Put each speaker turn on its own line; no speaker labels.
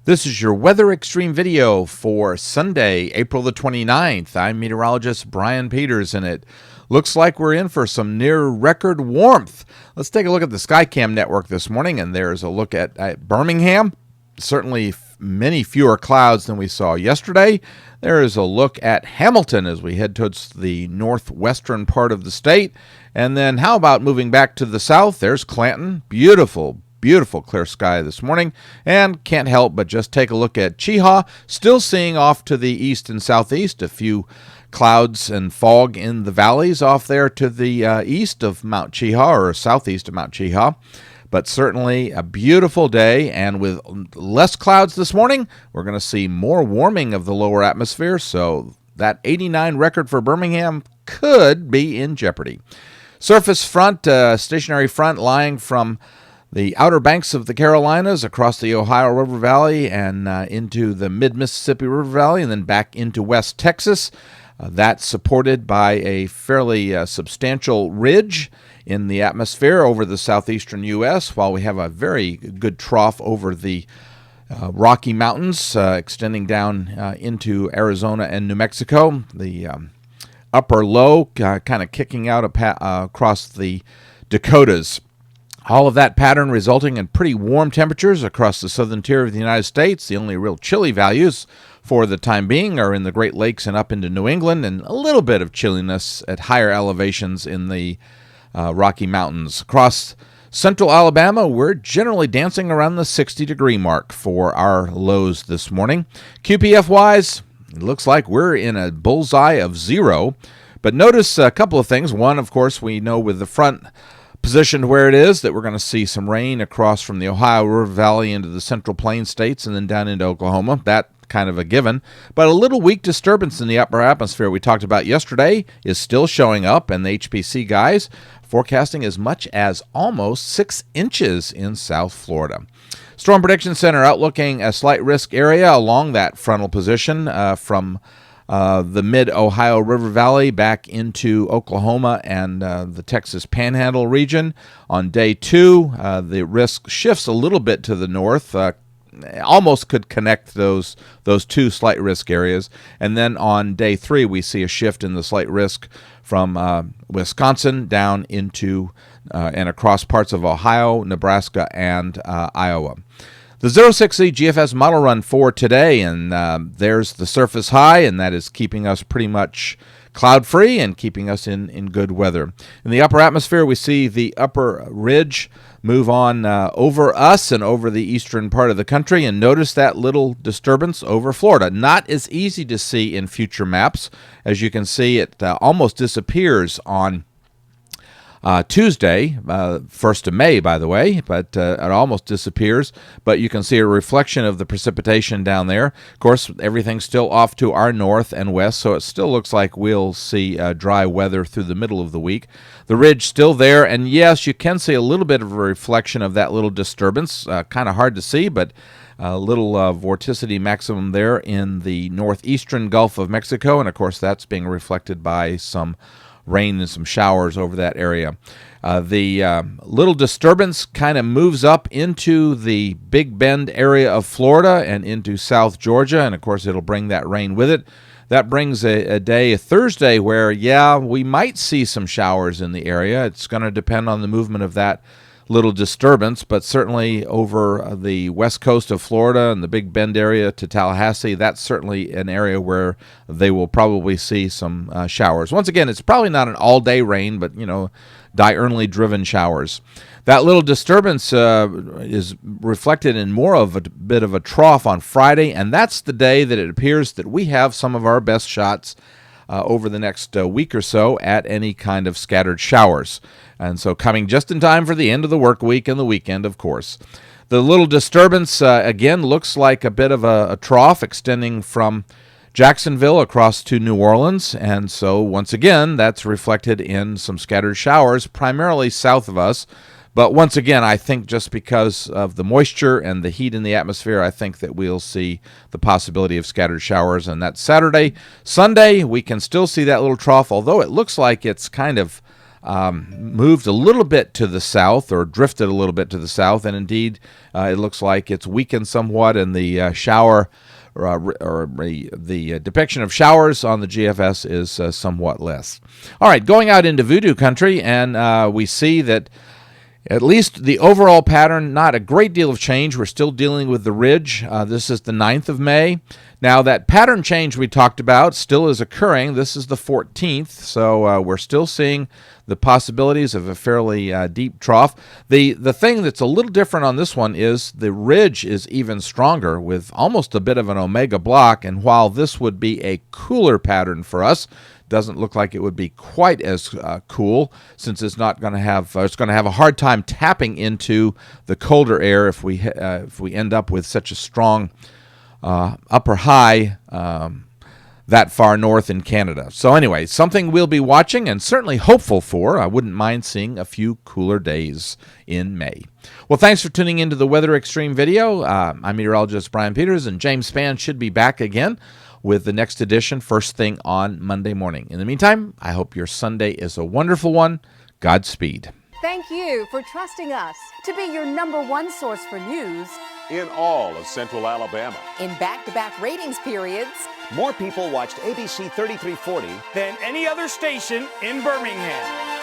This is your Weather Extreme video for Sunday, April the 29th. I'm meteorologist Brian Peters, and it looks like we're in for some near-record warmth. Let's take a look at the Skycam network this morning, and there's a look at Birmingham. Certainly many fewer clouds than we saw yesterday. There is a look at Hamilton as we head towards the northwestern part of the state. And then how about moving back to the south? There's Clanton. Beautiful clear sky this morning, and can't help but just take a look at Chehaw. Still seeing off to the east and southeast a few clouds and fog in the valleys off there to the east of Mount Chehaw, or southeast of Mount Chehaw. But certainly a beautiful day, and with less clouds this morning, we're going to see more warming of the lower atmosphere, so that 89 record for Birmingham could be in jeopardy. Surface front, stationary front lying from the outer banks of the Carolinas across the Ohio River Valley and into the mid-Mississippi River Valley and then back into West Texas. That's supported by a fairly substantial ridge in the atmosphere over the southeastern U.S., while we have a very good trough over the Rocky Mountains extending down into Arizona and New Mexico. The upper low kind of kicking out across the Dakotas. All of that pattern resulting in pretty warm temperatures across the southern tier of the United States. The only real chilly values for the time being are in the Great Lakes and up into New England, and a little bit of chilliness at higher elevations in the Rocky Mountains. Across central Alabama, we're generally dancing around the 60-degree mark for our lows this morning. QPF-wise, it looks like we're in a bullseye of 0. But notice a couple of things. One, of course, we know with the front positioned where it is that we're going to see some rain across from the Ohio River Valley into the Central Plains states and then down into Oklahoma. That kind of a given. But a little weak disturbance in the upper atmosphere we talked about yesterday is still showing up, and the HPC guys forecasting as much as almost 6 inches in South Florida. Storm Prediction Center outlooking a slight risk area along that frontal position from the mid-Ohio River Valley back into Oklahoma and the Texas Panhandle region. On day 2, the risk shifts a little bit to the north, almost could connect those two slight risk areas. And then on day 3, we see a shift in the slight risk from Wisconsin down into and across parts of Ohio, Nebraska, and Iowa. The 06Z GFS model run for today, and there's the surface high, and that is keeping us pretty much cloud-free and keeping us in good weather. In the upper atmosphere, we see the upper ridge move on over us and over the eastern part of the country, and notice that little disturbance over Florida. Not as easy to see in future maps. As you can see, it almost disappears on Tuesday, 1st of May, by the way, but it almost disappears. But you can see a reflection of the precipitation down there. Of course, everything's still off to our north and west, so it still looks like we'll see dry weather through the middle of the week. The ridge still there, and yes, you can see a little bit of a reflection of that little disturbance. Kind of hard to see, but a little vorticity maximum there in the northeastern Gulf of Mexico, and of course that's being reflected by some rain and some showers over that area. The little disturbance kind of moves up into the Big Bend area of Florida and into South Georgia, and of course it'll bring that rain with it. That brings a day, a Thursday, where, yeah, we might see some showers in the area. It's going to depend on the movement of that little disturbance, but certainly over the west coast of Florida and the Big Bend area to Tallahassee, that's certainly an area where they will probably see some showers. Once again, it's probably not an all-day rain, but, diurnally driven showers. That little disturbance is reflected in more of a bit of a trough on Friday, and that's the day that it appears that we have some of our best shots over the next week or so at any kind of scattered showers. And so coming just in time for the end of the work week and the weekend, of course. The little disturbance, again, looks like a bit of a trough extending from Jacksonville across to New Orleans. And so, once again, that's reflected in some scattered showers, primarily south of us. But once again, I think just because of the moisture and the heat in the atmosphere, I think that we'll see the possibility of scattered showers. And that's Saturday. Sunday, we can still see that little trough, although it looks like it's kind of moved a little bit to the south, or drifted a little bit to the south, and indeed it looks like it's weakened somewhat, and the shower or the depiction of showers on the GFS is somewhat less. All right, going out into voodoo country, and we see that at least the overall pattern, not a great deal of change. We're still dealing with the ridge. This is the 9th of May. Now, that pattern change we talked about still is occurring. This is the 14th, so we're still seeing the possibilities of a fairly deep trough. The thing that's a little different on this one is the ridge is even stronger with almost a bit of an omega block, and while this would be a cooler pattern for us, doesn't look like it would be quite as cool, since it's not going to have it's going to have a hard time tapping into the colder air if we end up with such a strong upper high that far north in Canada. So anyway, something we'll be watching and certainly hopeful for. I wouldn't mind seeing a few cooler days in May. Well, thanks for tuning into the Weather Xtreme video. I'm meteorologist Brian Peters, and James Spann should be back again with the next edition first thing on Monday morning. In the meantime, I hope your Sunday is a wonderful one. Godspeed.
Thank you for trusting us to be your #1 source for news
in all of Central Alabama.
in back-to-back ratings periods.
More people watched ABC 3340
than any other station in Birmingham.